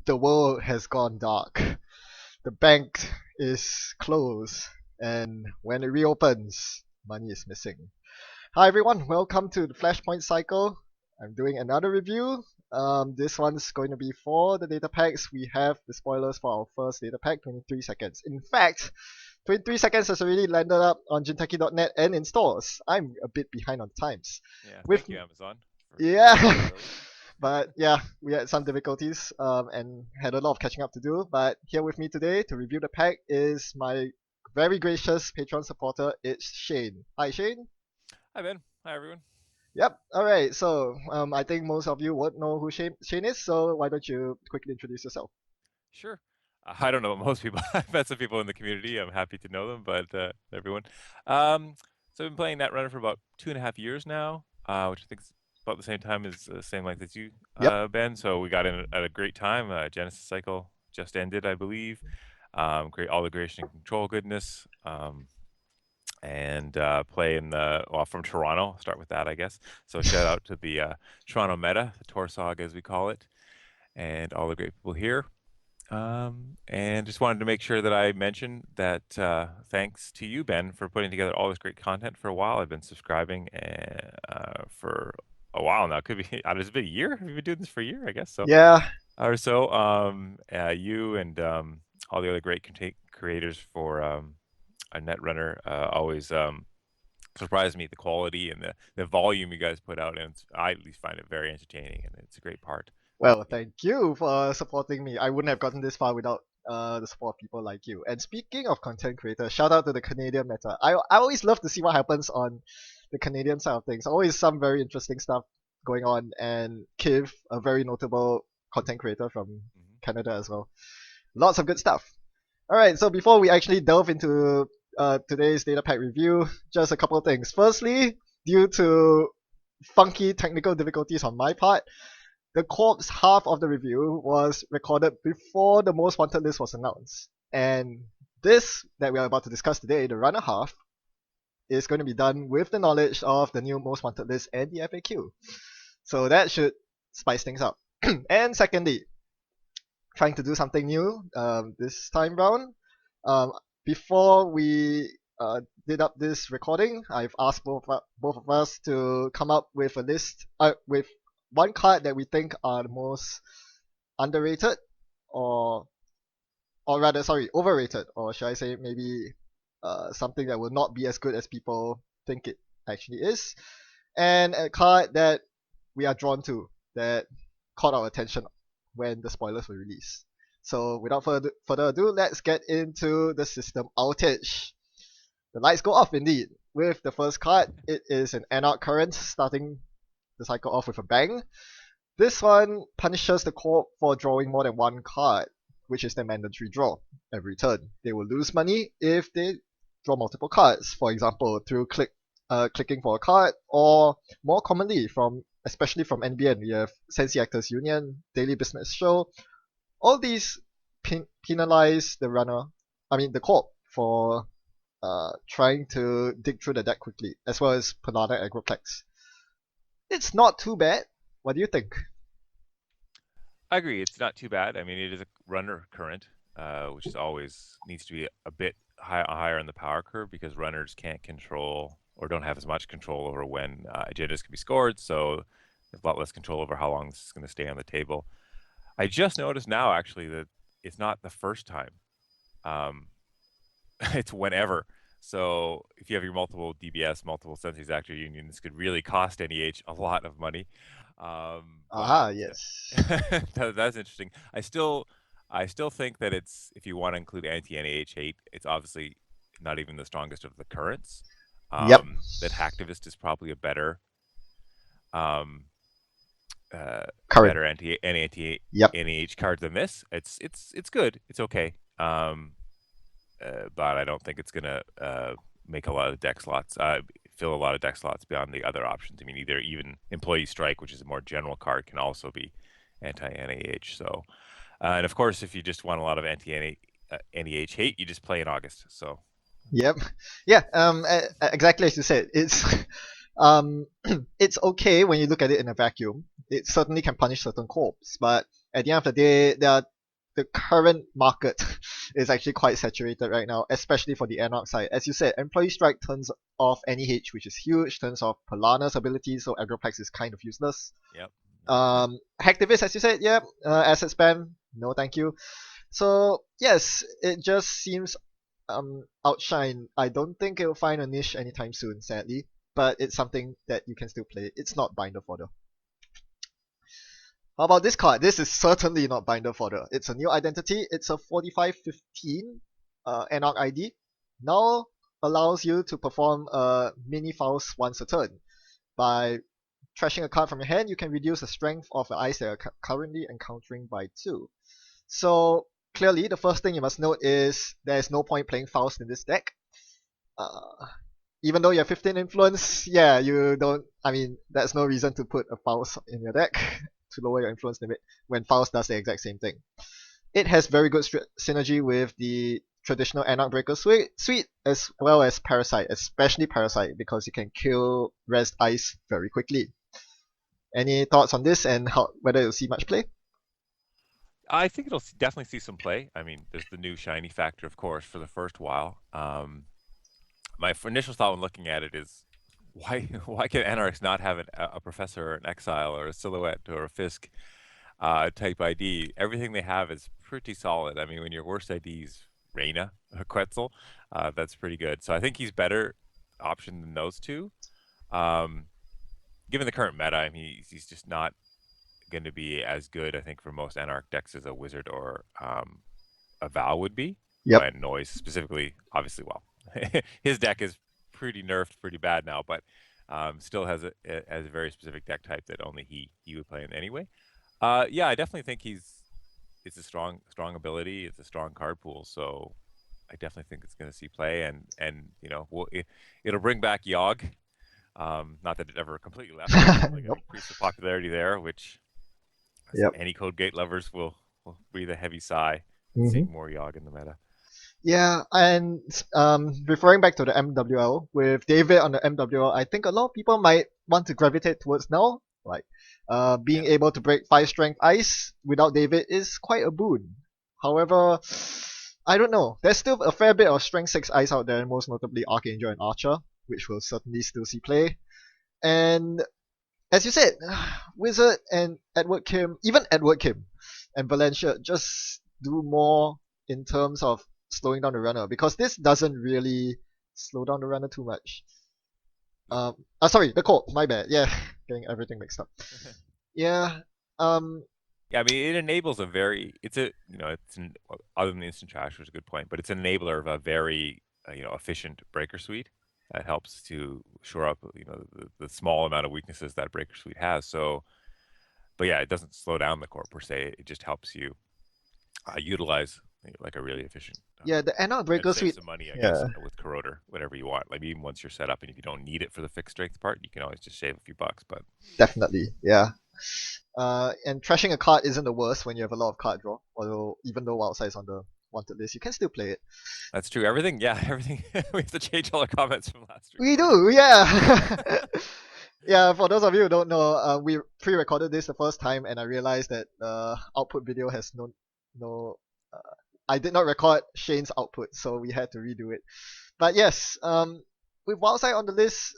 The world has gone dark. The bank is closed, and when it reopens, money is missing. Hi everyone, welcome to the Flashpoint cycle. I'm doing another review. This one's going to be for the data packs. We have the spoilers for our first data pack, 23 seconds. In fact, 23 seconds has already landed up on jinteki.net and in stores. I'm a bit behind on times. Yeah, With thank you, Amazon, for yeah, releasing it early. but yeah, we had some difficulties and had a lot of catching up to do. But here with me today to review the pack is my very gracious Patreon supporter. It's Shane. Hi Shane. Hi, Ben. Hi, everyone. Yep. All right. So I think most of you would know who Shane is. So why don't you quickly introduce yourself? Sure. I don't know most people. I've met some people in the community. I'm happy to know them, but everyone. Um, so I've been playing Netrunner for about 2.5 years now, which I think is about the same time as same length as you, Yep. Ben. So we got in at a great time. Genesis cycle just ended, I believe. Great all the creation and control goodness. And play in the from Toronto. I'll start with that, I guess. So shout out to the Toronto meta, the Torsog as we call it, and all the great people here. And just wanted to make sure that I mention that thanks to you, Ben, for putting together all this great content for a while. I've been subscribing for a while now. Could be it's been a year. Have you been doing this for a year? I guess so. Yeah. Or so. You and all the other great creators for a Netrunner always surprised me, the quality and the volume you guys put out, and I at least find it very entertaining, and it's a great part. Well, thank you for supporting me. I wouldn't have gotten this far without the support of people like you. And speaking of content creators, shout out to the Canadian meta. I always love to see what happens on the Canadian side of things. Always some very interesting stuff going on. And Kiv, a very notable content creator from Canada as well. Lots of good stuff. All right, so before we actually delve into today's data pack review, just a couple of things. Firstly, due to funky technical difficulties on my part, the corpse half of the review was recorded before the most wanted list was announced. And this that we are about to discuss today, the runner half, is going to be done with the knowledge of the new most wanted list and the FAQ. So that should spice things up. And secondly, trying to do something new this time round. Before we did up this recording, I've asked both of us to come up with a list with one card that we think are the most underrated, or rather, sorry, overrated, or should I say maybe something that will not be as good as people think it actually is, and a card that we are drawn to that caught our attention when the spoilers were released. So without further ado, let's get into the system outage. The lights go off indeed. With the first card, it is an ANR current, starting the cycle off with a bang. This one punishes the corp for drawing more than one card, which is their mandatory draw every turn. They will lose money if they draw multiple cards, for example, through clicking for a card, or more commonly especially from NBN, we have Sensi Actors Union, Daily Business Show. All these penalize the corp for trying to dig through the deck quickly, as well as Panada Agroplex. It's not too bad. What do you think? I agree. It's not too bad. I mean, it is a runner current, which is always needs to be a bit higher in the power curve, because runners can't control or don't have as much control over when agendas can be scored. So there's a lot less control over how long this is going to stay on the table. I just noticed now, actually, that it's not the first time. It's whenever. So if you have your multiple DBS, multiple Sensi's Actor Union, this could really cost NEH a lot of money. Aha, yes. That's interesting. I still think that if you want to include anti-NEH hate, it's obviously not even the strongest of the currents. Yep. That Hacktivist is probably a better Current. better anti Yep. NEH card than this. It's good. It's okay. But I don't think it's gonna make a lot of deck slots. Fill a lot of deck slots beyond the other options. I mean, even Employee Strike, which is a more general card, can also be anti-NEH. So, and of course, if you just want a lot of anti-NEH hate, you just play in August. So. Yep. Yeah. Exactly as you said. It's it's okay when you look at it in a vacuum. It certainly can punish certain corps, but at the end of the day, there are the current market is actually quite saturated right now, especially for the ANR side. As you said, Employee Strike turns off NEH, which is huge, turns off Polana's ability, so Agroplex is kind of useless. Yep. Hacktivist, as you said, yeah, asset spam, no thank you. So yes, it just seems outshine. I don't think it'll find a niche anytime soon, sadly, but it's something that you can still play. It's not binder fodder. How about this card? This is certainly not binder fodder. It's a new identity. It's a 4515 ANR ID. Now allows you to perform mini faust once a turn. By trashing a card from your hand, you can reduce the strength of the ice that you're currently encountering by 2. So clearly, the first thing you must note is there's no point playing Faust in this deck. Even though you have 15 influence, yeah, you don't. I mean, there's no reason to put a Faust in your deck to lower your influence limit when Faust does the exact same thing. It has very good synergy with the traditional Anarch Breaker suite, as well as Parasite, especially Parasite, because you can kill Rest Ice very quickly. Any thoughts on this and whether you'll see much play? I think it'll definitely see some play. I mean, there's the new shiny factor, of course, for the first while. My initial thought when looking at it is, why can Anarchs not have a Professor or an Exile or a Silhouette or a Fisk type ID? Everything they have is pretty solid. I mean, when your worst ID is Reyna or Quetzal, that's pretty good. So I think he's better option than those two. Given the current meta, I mean, he's just not going to be as good, I think, for most Anarch decks as a Wizard or a Val would be. Yep. And Noise specifically, obviously, well, his deck is pretty nerfed, pretty bad now, but still has a very specific deck type that only he would play in anyway. Yeah, I definitely think it's a strong ability. It's a strong card pool, so I definitely think it's going to see play, and you know, it'll bring back Yogg. Not that it ever completely left. Like Nope. increase the popularity there, which any Code Gate lovers will breathe a heavy sigh seeing more Yogg in the meta. Yeah, and referring back to the MWL, with David on the MWL, I think a lot of people might want to gravitate towards now. Like, being able to break 5 strength ice without David is quite a boon. However, I don't know. There's still a fair bit of strength 6 ice out there, most notably Archangel and Archer, which will certainly still see play. And as you said, Wizard and Edward Kim, even Edward Kim and Valencia just do more in terms of slowing down the runner, because this doesn't really slow down the runner too much. Sorry, the Colt, my bad. Yeah, getting everything mixed up. Yeah. Yeah, I mean, it enables a very, other than instant trash, which is a good point, but it's an enabler of a very, efficient breaker suite that helps to shore up, the small amount of weaknesses that breaker suite has. So, but yeah, it doesn't slow down the core per se. It just helps you utilize like a really efficient. Yeah, the ANR breaker suite. Some money, I guess, with Corroder, whatever you want. Like even once you're set up, and if you don't need it for the fixed strength part, you can always just save a few bucks. But definitely, yeah. And trashing a card isn't the worst when you have a lot of card draw. Although even though Wildside is on the wanted list, you can still play it. That's true. Everything. We have to change all our comments from last week. We do, yeah. Yeah, for those of you who don't know, we pre-recorded this the first time, and I realized that output video has no. I did not record Shane's output, so we had to redo it. But yes, with Wildside on the list,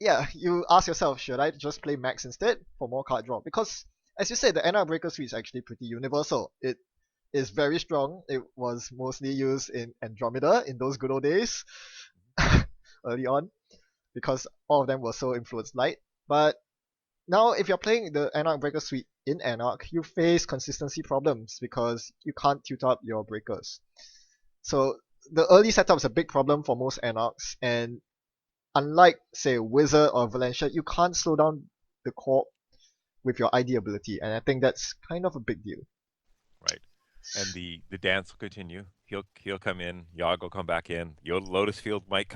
yeah, you ask yourself, should I just play Max instead for more card draw? Because, as you said, the NR Breaker Suite is actually pretty universal. It is very strong. It was mostly used in Andromeda in those good old days, early on, because all of them were so influence light. But now, if you're playing the Anarch Breaker Suite in Anarch, you face consistency problems because you can't tutor up your breakers. So the early setup is a big problem for most Anarchs, and unlike, say, Wizard or Valencia, you can't slow down the corp with your ID ability, and I think that's kind of a big deal. Right. And the dance will continue. He'll come in. Yogg will come back in. Lotus Field might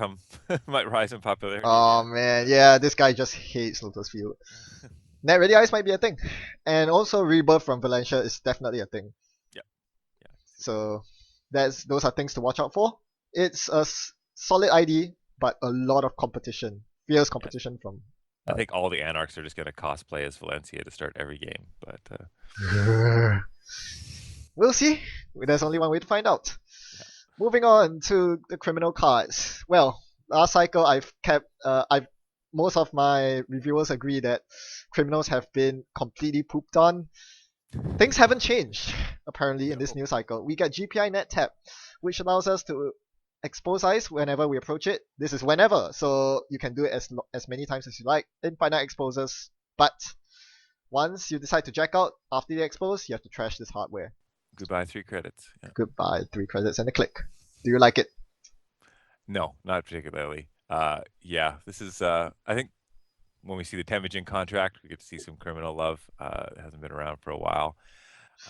rise in popularity. Oh man, yeah, this guy just hates Lotus Field. Net Ready Ice might be a thing, and also Rebirth from Valencia is definitely a thing. Yeah. So those are things to watch out for. It's a solid ID, but a lot of competition, fierce competition from. I think all the Anarchs are just going to cosplay as Valencia to start every game, but We'll see. There's only one way to find out. Yeah. Moving on to the criminal cards. Well, last cycle I've most of my reviewers agree that criminals have been completely pooped on. Things haven't changed apparently in this No. new cycle. We get GPI net tap, which allows us to expose ice whenever we approach it. This is whenever, so you can do it as many times as you like. Infinite exposures, but once you decide to jack out after the expose, you have to trash this hardware. Goodbye 3 credits. Yeah. Goodbye, 3 credits and a click. Do you like it? No, not particularly. Yeah, this is. I think when we see the Temujin contract, we get to see some criminal love. It hasn't been around for a while.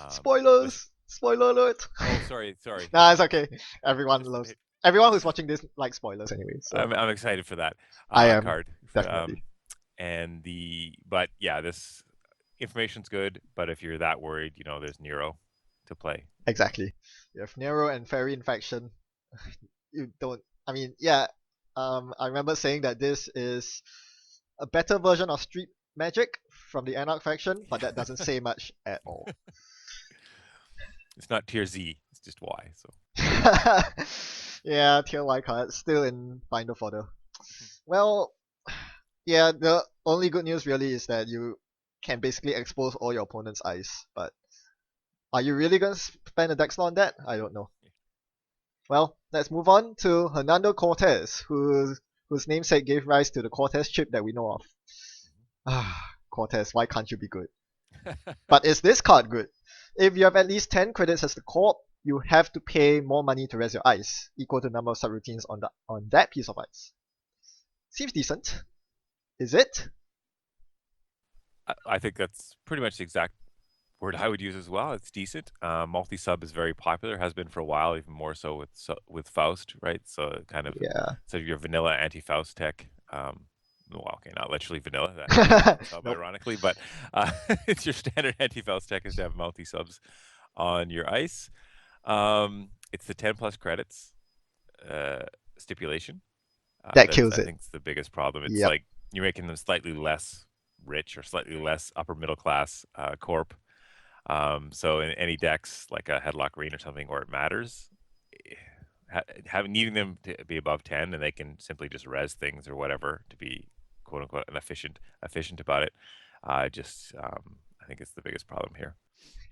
Spoilers! Spoiler alert! Oh, sorry. Nah, it's okay. Everyone Just- loves. Everyone who's watching this likes spoilers anyway. So I'm excited for that I am, card. definitely. But yeah, this information's good. But if you're that worried, there's Nero to play. Exactly. You have Nero and Fairy Infection. You don't. I mean, yeah. I remember saying that this is a better version of Street Magic from the ANR faction, but that doesn't say much at all. It's not tier Z. It's just Y. So Yeah, tier Y cards still in binder fodder. Well, yeah, the only good news really is that you can basically expose all your opponent's ice, but are you really gonna spend a deck slot on that? I don't know. Well, let's move on to Hernando Cortez, whose namesake gave rise to the Cortez chip that we know of. Ah, Cortez, why can't you be good? But is this card good? If you have at least 10 credits as the corp, you have to pay more money to res your ice, equal to the number of subroutines on that piece of ice. Seems decent. Is it? I think that's pretty much the exact word I would use as well. It's decent. Multi-sub is very popular, has been for a while, even more so with Faust, right? So kind of Yeah. so your vanilla anti-Faust tech. Well, okay, not literally vanilla, that sub, Nope. ironically, but it's your standard anti-Faust tech is to have multi-subs on your ice. It's the 10 plus credits stipulation. That kills I it. think it's the biggest problem. It's Yep. like you're making them slightly less rich or slightly less upper middle class corp. So in any decks like a Headlock Green or something where it matters, needing them to be above 10 and they can simply just res things or whatever to be quote unquote an efficient about it. I think it's the biggest problem here.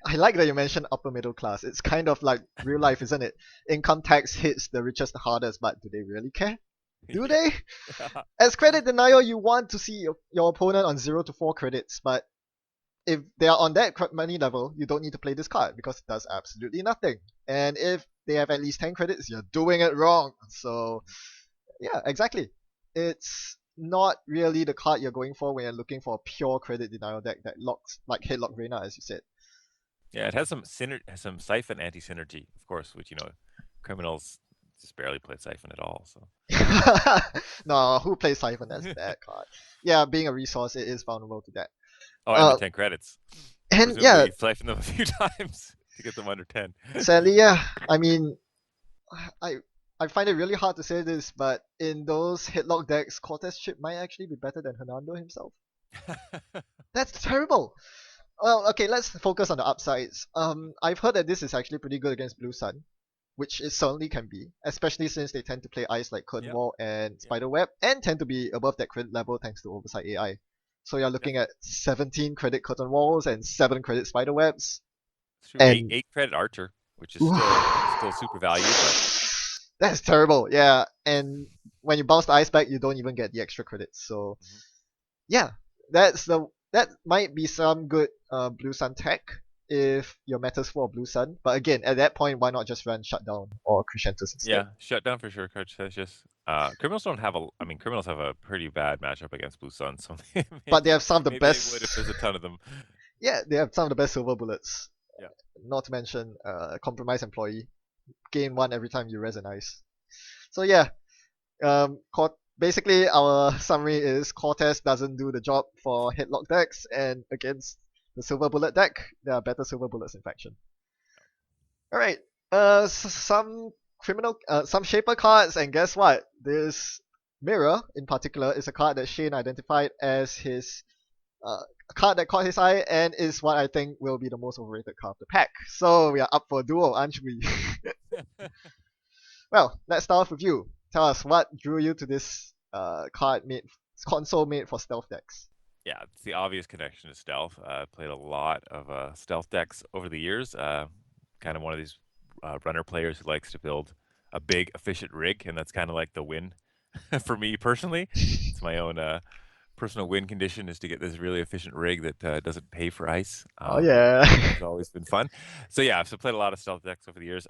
I like that you mentioned upper middle class. It's kind of like real life, isn't it? Income tax hits the richest the hardest, but do they really care? Do they? As credit denial, you want to see your opponent on 0 to 4 credits, but if they are on that money level, you don't need to play this card because it does absolutely nothing. And if they have at least 10 credits, you're doing it wrong. So, yeah, exactly. It's not really the card you're going for when you're looking for a pure credit denial deck that locks, like Headlock Reyna, as you said. Yeah, it has some Siphon anti-synergy, of course, which criminals just barely play Siphon at all. So No, who plays Siphon as that card? Yeah, being a resource, it is vulnerable to that. oh, and the 10 credits. And Presumably yeah, you've siphoned them a few times to get them under 10. sadly, yeah. I mean, I find it really hard to say this, but in those Headlock decks, Cortez chip might actually be better than Hernando himself. That's terrible. Well, okay, let's focus on the upsides. I've heard that this is actually pretty good against Blue Sun, which it certainly can be, especially since they tend to play ice like Curtain Yep. Wall and Spiderweb, and tend to be above that credit level thanks to Oversight AI. So you're looking at 17 credit Curtain Walls and 7 credit Spiderwebs. True. And 8 credit Archer, which is still super value, but that's terrible, yeah. And when you bounce the ice back, you don't even get the extra credits. So, yeah, that might be some good Blue Sun tech if your meta's full of Blue Sun. But again, at that point, why not just run Shutdown or Crescentus instead? yeah, shut down for sure, Coach says just criminals don't have criminals have a pretty bad matchup against Blue Sun, so But they have some of the maybe best. they would if there's a ton of them. Yeah, they have some of the best silver bullets. Yeah. Not to mention compromised employee. Gain 1 every time you res an ice. So yeah, basically our summary is Cortez doesn't do the job for Headlock decks, and against the silver bullet deck, there are better silver bullets in faction. Alright, some shaper cards, and guess what? This Mirror in particular is a card that Shane identified as his card that caught his eye and is what I think will be the most overrated card of the pack. So we are up for a duel, aren't we? Well, let's start off with you. Tell us what drew you to this card made console made for stealth decks. Yeah, it's the obvious connection to stealth. Played a lot of stealth decks over the years. Kind of one of these runner players who likes to build a big, efficient rig, and that's kind of like the win for me personally. It's my own personal win condition is to get this really efficient rig that doesn't pay for ice. Oh yeah. It's always been fun. So yeah, I've played a lot of stealth decks over the years.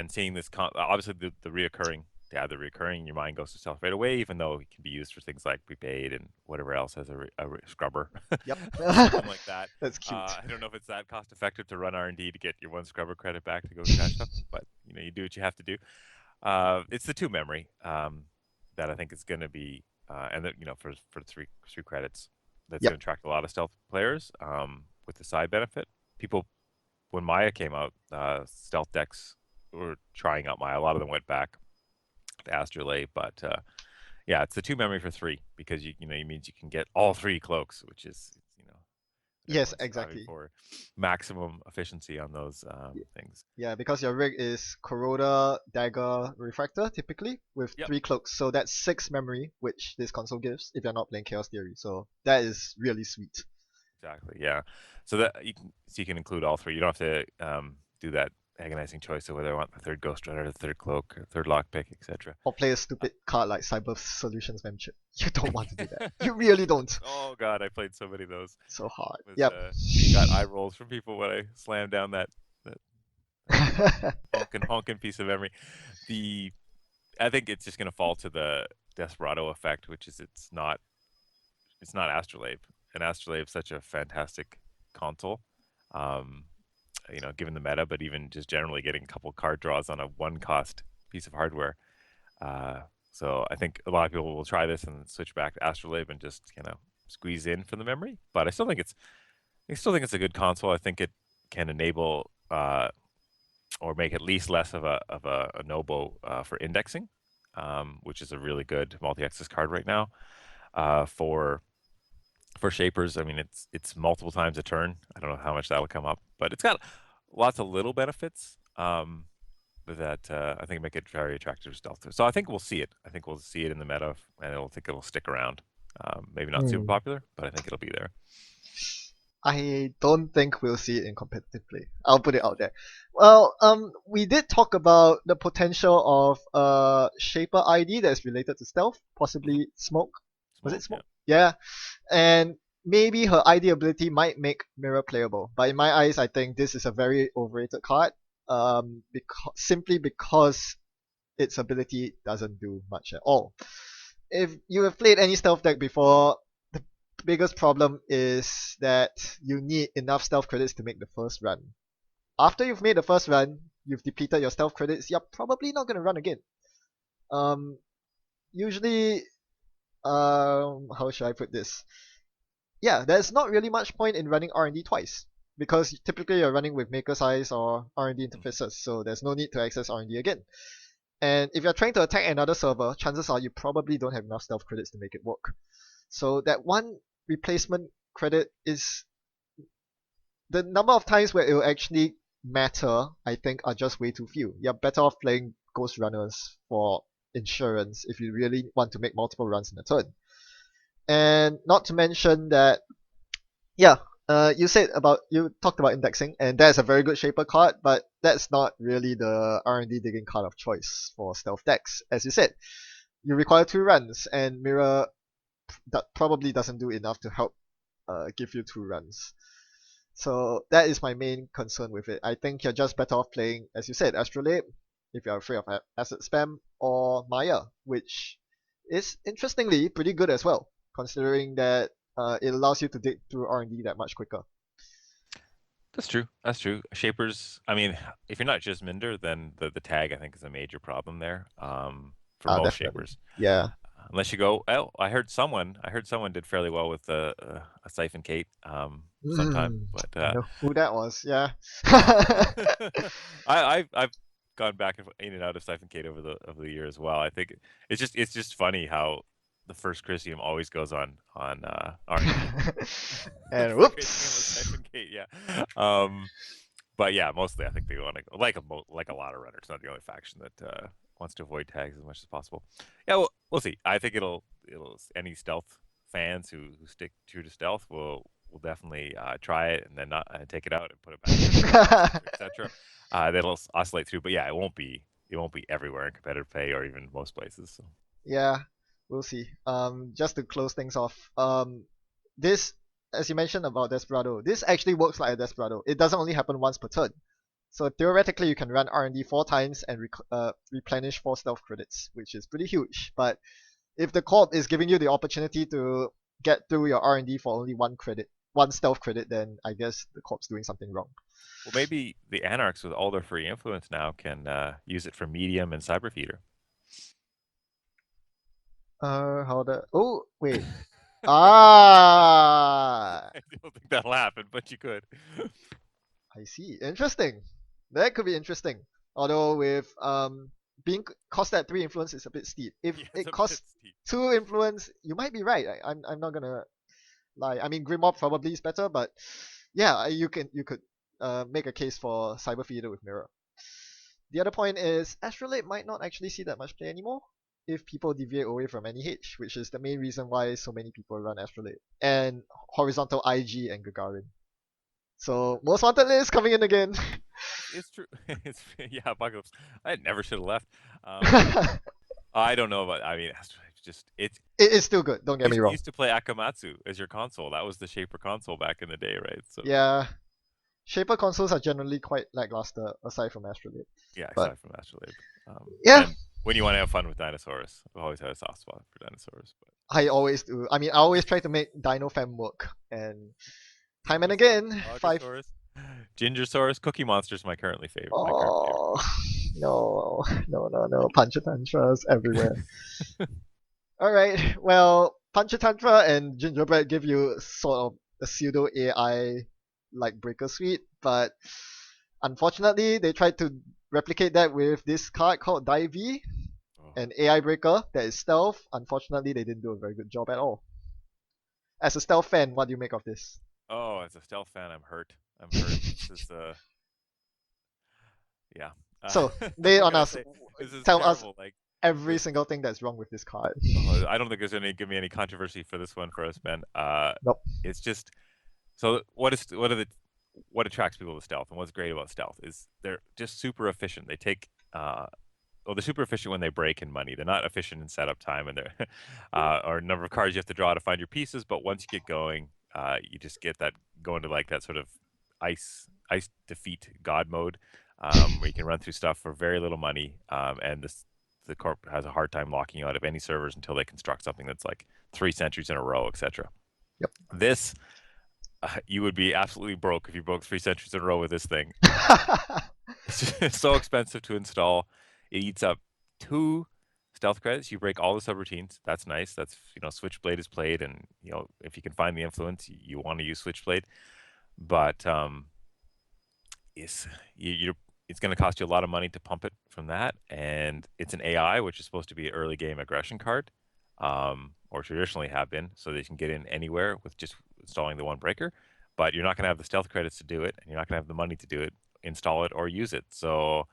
Seeing this obviously the reoccurring the recurring, your mind goes to stealth right away, even though it can be used for things like prepaid and whatever else as a scrubber. Yep. Something like that. That's cute. I don't know if it's that cost effective to run R&D to get your one scrubber credit back to go catch stuff, but you do what you have to do. It's the 2 memory that I think is going to be, and that, for three credits, that's Yep. going to attract a lot of stealth players with the side benefit. People, when Maya came out, stealth decks were trying out Maya. A lot of them went back to Astrolabe, but yeah, it's the 2 memory for 3 because it means you can get all 3 cloaks, which is Yes, everyone's striving exactly. for maximum efficiency on those things. Yeah, because your rig is Corroder, Dagger, Refractor typically with Yep. 3 cloaks, so that's 6 memory, which this console gives if you're not playing Chaos Theory. So that is really sweet. Exactly. Yeah. So that you can include all 3. You don't have to do that agonizing choice of whether I want the 3rd Ghost Rider, the 3rd Cloak, or 3rd Lockpick, etc. Or play a stupid card like Cyber Solutions Membership. You don't want to do that. You really don't. Oh god, I played so many of those. So hard. It was, Yep. Got eye rolls from people when I slammed down that honking piece of memory. I think it's just going to fall to the Desperado effect, which is it's not Astrolabe, and Astrolabe is such a fantastic console. Given the meta, but even just generally getting a couple card draws on a 1-cost piece of hardware. So I think a lot of people will try this and switch back to Astrolabe and just squeeze in for the memory. But I still think it's a good console. I think it can enable or make at least less of a Nobo for indexing, which is a really good multi-access card right now. For Shapers, I mean, it's multiple times a turn. I don't know how much that'll come up, but it's got lots of little benefits that I think make it very attractive to stealth. So I think we'll see it. I think we'll see it in the meta, and it'll stick around. Maybe not super popular, but I think it'll be there. I don't think we'll see it in competitive play. I'll put it out there. Well, we did talk about the potential of Shaper ID that's related to stealth, possibly Smoke. Was it Smoke? Yeah. And maybe her ID ability might make Mirror playable. But in my eyes, I think this is a very overrated card. Simply because its ability doesn't do much at all. If you have played any stealth deck before, the biggest problem is that you need enough stealth credits to make the first run. After you've made the first run, you've depleted your stealth credits, you're probably not going to run again. Usually, how should I put this? Yeah, there's not really much point in running R&D twice, because typically you're running with Maker Size or R&D interfaces, so there's no need to access R&D again. And if you're trying to attack another server, chances are you probably don't have enough stealth credits to make it work. So that one replacement credit is the number of times where it will actually matter, I think, are just way too few. You're better off playing Ghost Runners for insurance if you really want to make multiple runs in a turn. And not to mention that, yeah, you talked about indexing, and that's a very good Shaper card, but that's not really the R&D digging card of choice for stealth decks. As you said, you require 2 runs, and Mirror that probably doesn't do enough to help give you 2 runs. So that is my main concern with it. I think you're just better off playing, as you said, Astrolabe, if you're afraid of asset spam, or Maya, which is interestingly pretty good as well, considering that it allows you to dig through R&D that much quicker. That's true. Shapers, I mean, if you're not just Minder, then the tag I think is a major problem there for most Definitely. Shapers. Yeah. Unless you go, I heard someone did fairly well with a Siphon Kate sometime, but I know who that was. Yeah. I've gone back in and out of Siphon Kate over the year as well. I think it's just funny how the first Crisium always goes on R&D. And For creating a whoops. Siphon Gate, yeah. But yeah, mostly I think they want to like a lot of runners. Not the only faction that wants to avoid tags as much as possible. Yeah, we'll see. I think it'll any stealth fans who stick true to stealth will definitely try it and then not take it out and put it back in, etc. That'll oscillate through, but yeah, it won't be everywhere in competitive pay or even most places. So. Yeah, we'll see. Just to close things off, this, as you mentioned about Desperado, this actually works like a Desperado. It doesn't only happen once per turn. So theoretically, you can run R&D 4 times and replenish 4 stealth credits, which is pretty huge. But if the corp is giving you the opportunity to get through your R&D for only 1 credit, 1 stealth credit, then I guess the corp's doing something wrong. Well, maybe the Anarchs with all their free influence now can use it for medium and cyber feeder. How the? Oh, wait. Ah, I don't think that'll happen, but you could. I see. Interesting. That could be interesting. Although with being cost at 3 influence is a bit steep. If Yeah, it's it a bit costs steep. 2 influence, you might be right. I'm not gonna lie. I mean, Grimoire probably is better, but yeah, you could make a case for Cyber Feeder with Mirror. The other point is Astrolabe might not actually see that much play anymore if people deviate away from NEH, which is the main reason why so many people run Astrolabe and horizontal IG and Gagarin. So most wanted list coming in again. It's true. It's yeah, Apocalypse. I never should have left. It I don't know about. I mean, just is still good. Don't get me you wrong. used to play Akamatsu as your console. That was the Shaper console back in the day, right? So Yeah, Shaper consoles are generally quite lackluster aside from Astrolabe. yeah, But aside from Astrolabe. yeah, And when you want to have fun with dinosaurs, I've always had a soft spot for dinosaurs. But I always do. I mean, I always try to make Dino Fam work, and time and again, five. Logosaurus, Gingersaurus, Cookie Monster's my currently favorite. My current favorite. Oh no, no, no, no! Panchantantras everywhere. All right, well, Panchatantra and Gingerbread give you sort of a pseudo AI like breaker suite, but unfortunately, they tried to replicate that with this card called Divey, Oh. an AI breaker that is stealth. Unfortunately, they didn't do a very good job at all. As a stealth fan, what do you make of this? Oh, as a stealth fan, I'm hurt. I'm hurt. This is yeah. So, lay it What on can I us. say? This is Tell us terrible. Like every this. single thing that's wrong with this card. I don't think there's any give me any controversy for this one for us, Ben. Nope. It's just so what attracts people to stealth and what's great about stealth is they're just super efficient. They take they're super efficient when they break in money. They're not efficient in setup time and they're or number of cards you have to draw to find your pieces. But once you get going, you just get that going to like that sort of ice defeat god mode, where you can run through stuff for very little money, and the corp has a hard time locking you out of any servers until they construct something that's like 3 sentries in a row, etc. Yep. This you would be absolutely broke if you broke 3 sentries in a row with this thing. It's so expensive to install. It eats up 2 stealth credits. You break all the subroutines. That's nice. That's Switchblade is played, and if you can find the influence, you want to use Switchblade. But it's going to cost you a lot of money to pump it from that, and it's an AI, which is supposed to be an early game aggression card, or traditionally have been, so they can get in anywhere with just installing the one breaker. But you're not going to have the stealth credits to do it, and you're not going to have the money to do it, install it, or use it. So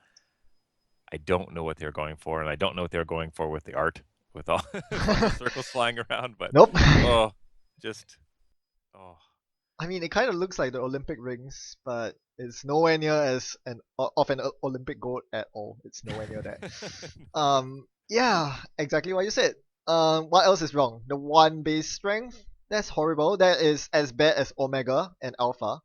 I don't know what they're going for, and I don't know what they're going for with the art, with all the circles flying around. But Nope. oh, just oh. I mean, it kind of looks like the Olympic rings, but it's nowhere near as of an Olympic gold at all. It's nowhere near that. Yeah, exactly what you said. What else is wrong? The one base strength. That's horrible. That is as bad as Omega and Alpha,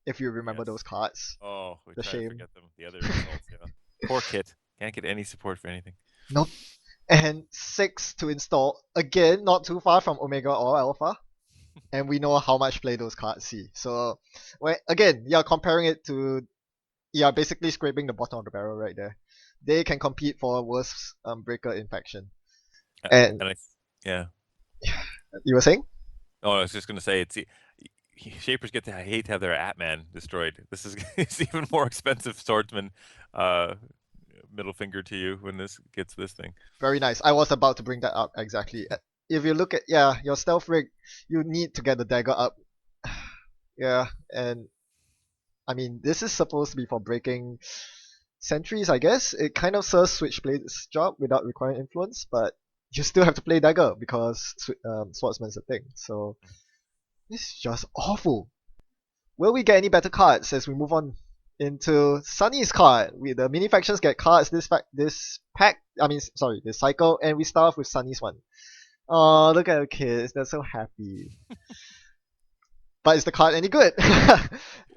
if you remember Yes. those cards. Oh, we The try to shame. forget them. The other results, yeah. Poor Kit. Can't get any support for anything. Nope. And 6 to install. Again, not too far from Omega or Alpha. And we know how much play those cards see. So, again, you're comparing it to, you're basically scraping the bottom of the barrel right there. They can compete for a worse breaker infection. And Yeah. you were saying? Oh, I was just gonna say Shapers get to hate to have their Atman destroyed. This is it's even more expensive swordsman. Middle finger to you when this gets this thing. Very nice. I was about to bring that up exactly. if you look at your stealth rig, you need to get the dagger up. Yeah, and I mean this is supposed to be for breaking sentries, I guess. It kind of serves Switchblade's job without requiring influence, but you still have to play dagger because swordsman's a thing. So this is just awful. Will we get any better cards as we move on into Sunny's card? The mini factions get cards this cycle, and we start off with Sunny's one. Oh, look at the kids, they're so happy. But is the card any good?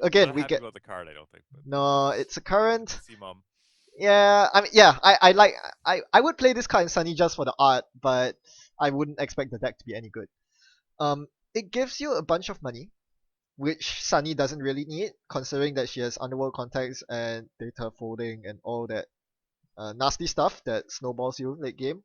Again, Not we happy get about the card, I don't think. But no. It's a current. see, mom. Yeah, I mean, yeah, I would play this card in Sunny just for the art, but I wouldn't expect the deck to be any good. It gives you a bunch of money, which Sunny doesn't really need, considering that she has Underworld Contacts and data folding and all that nasty stuff that snowballs you late game.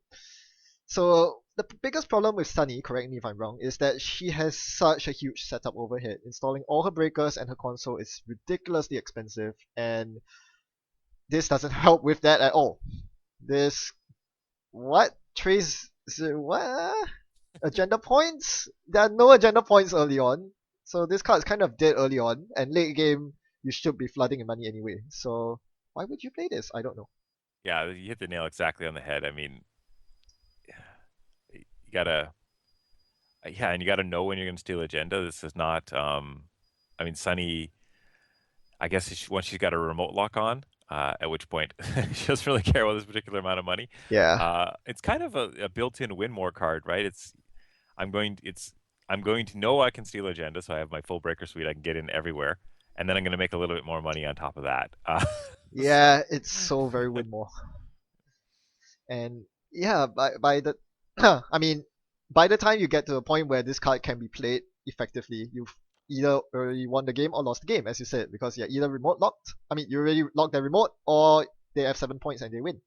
So the biggest problem with Sunny, correct me if I'm wrong, is that she has such a huge setup overhead. Installing all her breakers and her console is ridiculously expensive, and this doesn't help with that at all. This what trace what agenda points? There are no agenda points early on, so this card is kind of dead early on, and late game you should be flooding in money anyway. So why would you play this? I don't know. Yeah, you hit the nail exactly on the head. I mean, you gotta, yeah, and you gotta know when you're gonna steal agenda. This is not, I mean, Sunny. I guess once she's got a remote lock on, at which point she doesn't really care about this particular amount of money. Yeah. It's kind of a built-in win more card, right? I'm going to know I can steal agenda, so I have my full breaker suite. I can get in everywhere, and then I'm going to make a little bit more money on top of that. Yeah, it's so very win more. And yeah, by the I mean, by the time you get to a point where this card can be played effectively, you've either already won the game or lost the game, as you said, because you're either remote locked. I mean, you already locked their remote, or they have 7 points and they win.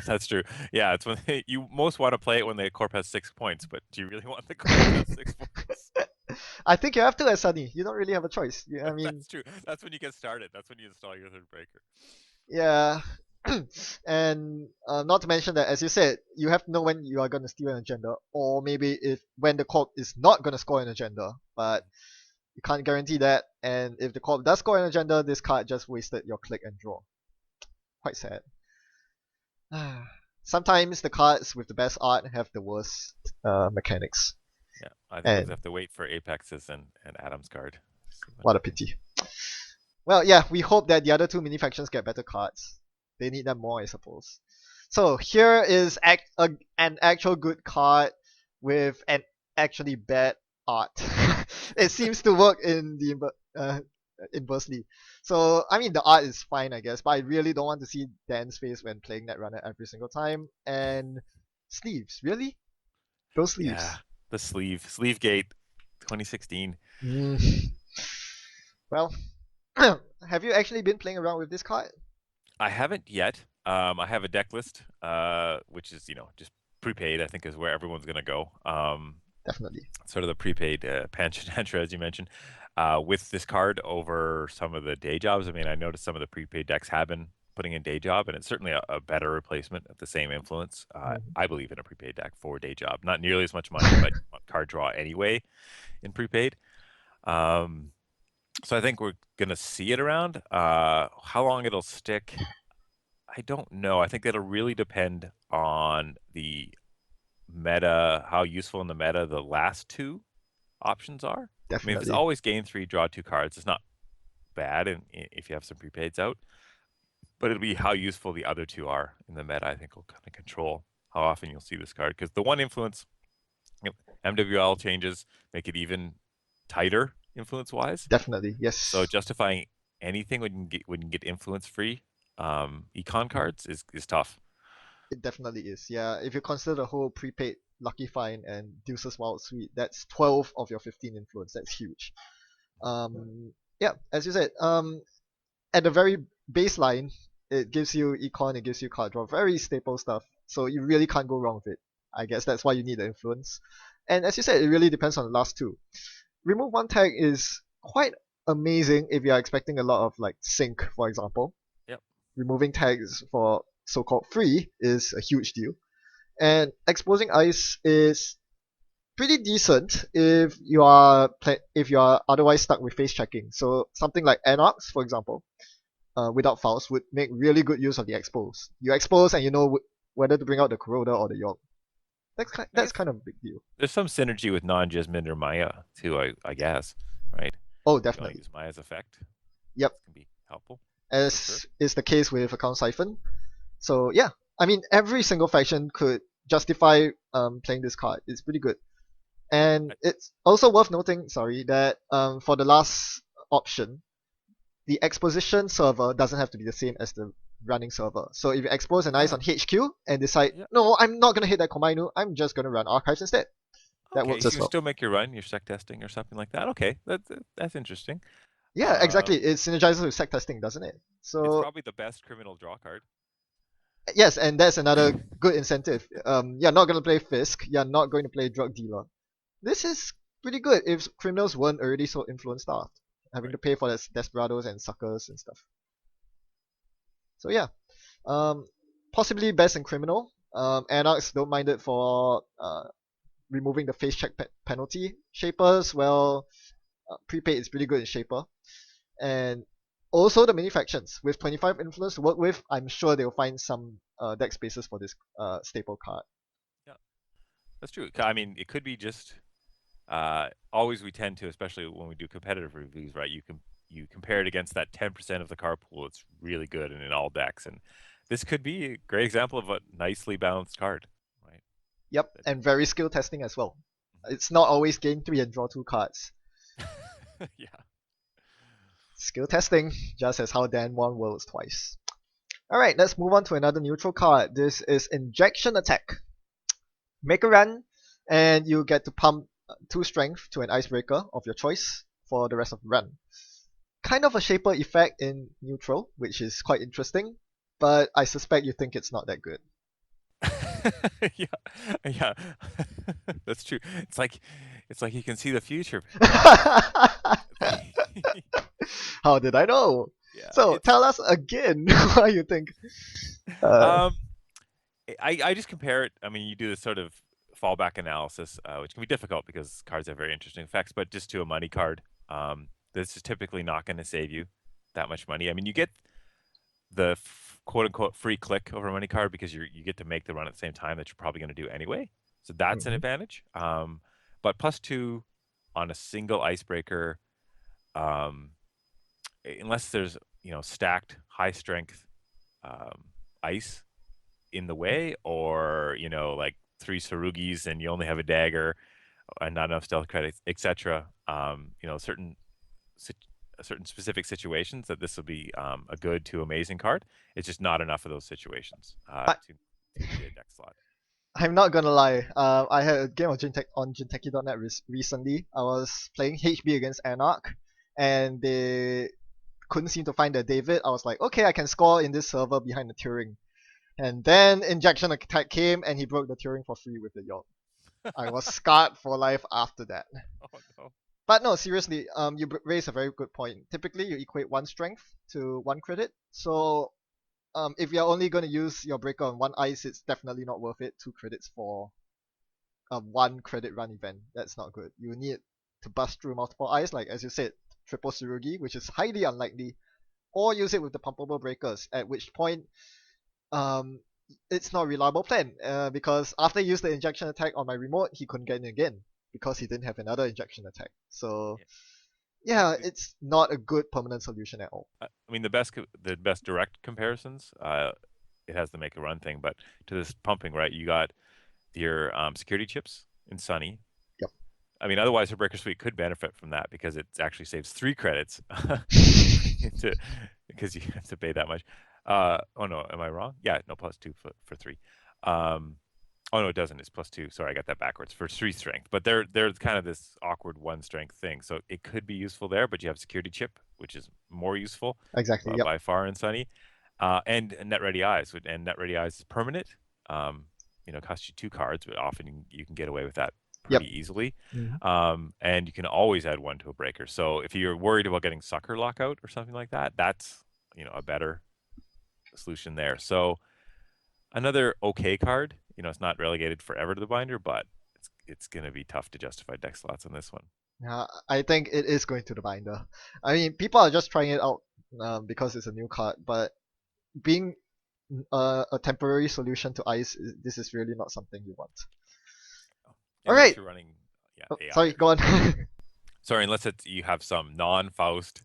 That's true. Yeah, it's when you most want to play it when the corp has 6 points, but do you really want the corp to have 6 points? I think you have to as Sunny. You don't really have a choice. I mean, That's true. That's when you get started. That's when you install your third breaker. yeah. And not to mention that, as you said, you have to know when you are going to steal an agenda, or maybe if when the corp is not going to score an agenda, but you can't guarantee that. And if the corp does score an agenda, this card just wasted your click and draw. Quite sad. Sometimes the cards with the best art have the worst mechanics. Yeah, I think we have to wait for Apex's and Adam's card. What a pity. Well, yeah, we hope that the other two mini factions get better cards. They need them more, I suppose. So here is an actual good card with an actually bad art. It seems to work in the inversely. So I mean the art is fine, I guess, but I really don't want to see Dan's face when playing Netrunner every single time. And sleeves, really? Those sleeves. Yeah, the sleeve gate, 2016. Well, have you actually been playing around with this card? I haven't yet. I have a deck list, which is just prepaid. I think is where everyone's gonna go. Definitely. Sort of the prepaid Panchatantra, as you mentioned, with this card over some of the day jobs. I mean, I noticed some of the prepaid decks have been putting in day job, and it's certainly a better replacement of the same influence. I believe in a prepaid deck for day job. Not nearly as much money, but card draw anyway in prepaid. So I think we're gonna see it around. How long it'll stick, I don't know. I think it'll really depend on the meta, how useful in the meta the last two options are. Definitely. I mean, if it's always gain 3, draw 2 cards, it's not bad, and if you have some prepaids out. But it'll be how useful the other two are in the meta. I think will kind of control how often you'll see this card, because the one influence, MWL changes make it even tighter influence-wise. Definitely, yes. So justifying anything when you get influence-free econ cards is tough. It definitely is. Yeah, if you consider the whole prepaid Lucky Find and Deuce's Wild Suite, that's 12 of your 15 influence. That's huge. Yeah, as you said, at the very baseline, it gives you econ, it gives you card draw, very staple stuff. So you really can't go wrong with it. I guess that's why you need the influence. And as you said, it really depends on the last two. Remove one tag is quite amazing if you are expecting a lot of like sync, for example. Yep. Removing tags for so-called free is a huge deal. And exposing ice is pretty decent if you are otherwise stuck with face checking. So something like ANR, for example, without fouls would make really good use of the expose. You expose and you know whether to bring out the Corroder or the York. I That's guess kind of a big deal. there's some synergy with non-Jasmine or Maya too. I guess, right? Oh, If you want to definitely. use Maya's effect, Yep. this can be helpful for sure. As is the case with Account Siphon. So yeah, I mean every single faction could justify playing this card. It's pretty good. And I, it's also worth noting, sorry, that for the last option, the exposition server doesn't have to be the same as the running server. So if you expose an ice yeah, on HQ and decide, yeah. no, I'm not gonna hit that Komainu, I'm just gonna run archives instead. That Okay, works so as you can well. still make your run, your sec testing or something like that. Okay, that's interesting. Yeah, Um, exactly. It synergizes with sec testing, doesn't it? it's So probably the best criminal draw card. yes, and that's another good incentive. You're not gonna play Fisk. You're not going to play drug dealer. This is pretty good if criminals weren't already so influence starved, having Right. to pay for their desperados and suckers and stuff. So yeah, um, possibly best in criminal. Anarchs don't mind it for removing the face check penalty. Shapers, well, prepaid is pretty good in Shaper, and also the mini factions with 25 influence to work with. I'm sure they'll find some deck spaces for this staple card. Yeah, that's true. I mean, it could be just always we tend to, especially when we do competitive reviews, right? You compare it against that 10% of the card pool. It's really good and in all decks, and this could be a great example of a nicely balanced card, right? Yep, That, and very skill testing as well. It's not always gain 3 and draw 2 cards. yeah. Skill testing, just as how Dan won Worlds twice. Alright, let's move on to another neutral card. This is Injection Attack. Make a run, and you get to pump 2 strength to an icebreaker of your choice for the rest of the run. Kind of a shaper effect in neutral, which is quite interesting, but I suspect you think it's not that good. yeah, yeah, that's true. It's like you can see the future. How did I know? Yeah, So it's tell us again why you think. Uh, um, I just compare it. I mean, you do this sort of fallback analysis, which can be difficult because cards have very interesting effects. But just to a money card, this is typically not going to save you that much money. I mean, you get the quote unquote free click over a money card because you get to make the run at the same time that you're probably going to do anyway. So that's an mhm, advantage. But +2 on a single icebreaker, um, unless there's stacked high strength ice in the way, or like 3 Sarugis and you only have a dagger and not enough stealth credits, etc. Certain specific situations that this will be a good to amazing card. It's just not enough of those situations I, to be a deck slot. I'm not gonna lie. I had a game of Gintech on Jinteki.net recently. I was playing HB against Anarch, and they couldn't seem to find their David. I was like, okay, I can score in this server behind the Turing. And then Injection Attack came, and he broke the Turing for free with the York. I was scarred for life after that. Oh no. But no, seriously, you raise a very good point. Typically, you equate 1 strength to 1 credit. So, if you're only going to use your breaker on 1 ice, it's definitely not worth it. 2 credits for a 1 credit run event. That's not good. You need to bust through multiple ice, like as you said, triple Tsurugi, which is highly unlikely, or use it with the pumpable breakers, at which point, um, it's not a reliable plan, because after he used the injection attack on my remote, he couldn't get in again because he didn't have another injection attack. So Yeah. yeah, it's not a good permanent solution at all. I mean, the best direct comparisons. It has the make a run thing, but to this pumping, right? You got your security chips in Sunny. Yep. I mean, otherwise, her Breaker Suite could benefit from that because it actually saves 3 credits to, because you have to pay that much. Oh no, am I wrong? Yeah, no, +2 for 3. Um, oh no, it doesn't. It's +2. Sorry, I got that backwards for 3 strength. But they're kind of this awkward 1 strength thing. So it could be useful there. But you have security chip, which is more useful Exactly. Yep. by far in Sunny, and net ready eyes. And net ready eyes is permanent. Um, costs you 2 cards, but often you can get away with that Yep. pretty easily. Mhm. And you can always add 1 to a breaker. So if you're worried about getting sucker lockout or something like that, that's a better solution there. So another okay card. It's not relegated forever to the binder, but it's gonna be tough to justify deck slots on this one. I think it is going to the binder. I mean, people are just trying it out because it's a new card, but being a temporary solution to ice, this is really not something you want. Unless Alright! you're running Oh, AI sorry, or go on. sorry, unless you have some non-Faust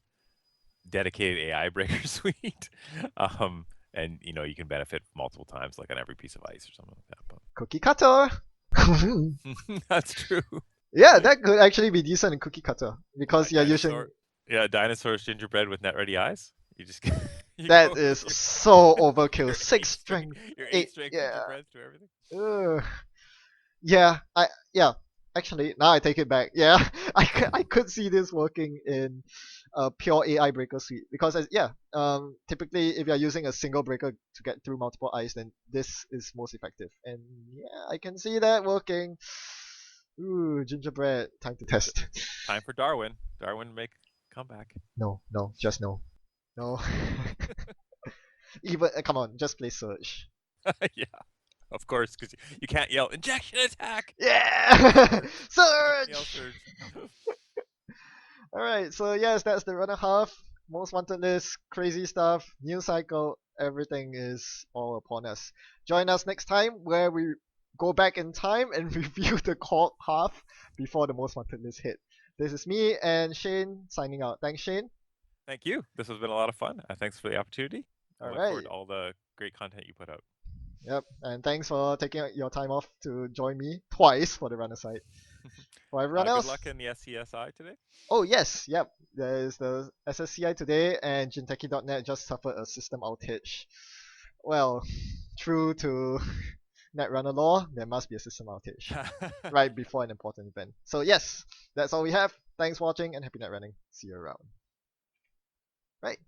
dedicated AI breaker suite, and you can benefit multiple times, like on every piece of ice or something like that. Cookie cutter! But that's true. Yeah, that could actually be decent in cookie cutter because you're using. Dinosaur, yeah, dinosaurs gingerbread with net ready eyes. You just you That go is with your so overkill. your 6 strength, your 8. 8 strength Yeah. gingerbreads to everything. Ugh. Yeah. Actually, now I take it back. Yeah, I could see this working in a pure AI breaker suite because typically if you're using a single breaker to get through multiple eyes, then this is most effective. And yeah, I can see that working. Ooh, gingerbread, time to test. Time for Darwin. Darwin make a comeback. No, just no, no. Even come on, just play Surge. Yeah, of course, because you can't yell injection attack. Yeah, You can't yell Surge. surge. All right, so yes, that's the runner half. Most wanted list, crazy stuff, new cycle, everything is all upon us. Join us next time where we go back in time and review the core half before the most wanted list hit. This is me and Shane signing out. Thanks, Shane. Thank you. This has been a lot of fun. Thanks for the opportunity. I All look forward right. to all the great content you put out. Yep, and thanks for taking your time off to join me twice for the runner side. For everyone Good else, luck in the SCSI today. oh yes, yep. There's the SSCI today, and Jinteki.net just suffered a system outage. Well, true to Netrunner law, there must be a system outage right before an important event. So yes, that's all we have. Thanks for watching and happy net running. See you around. Right.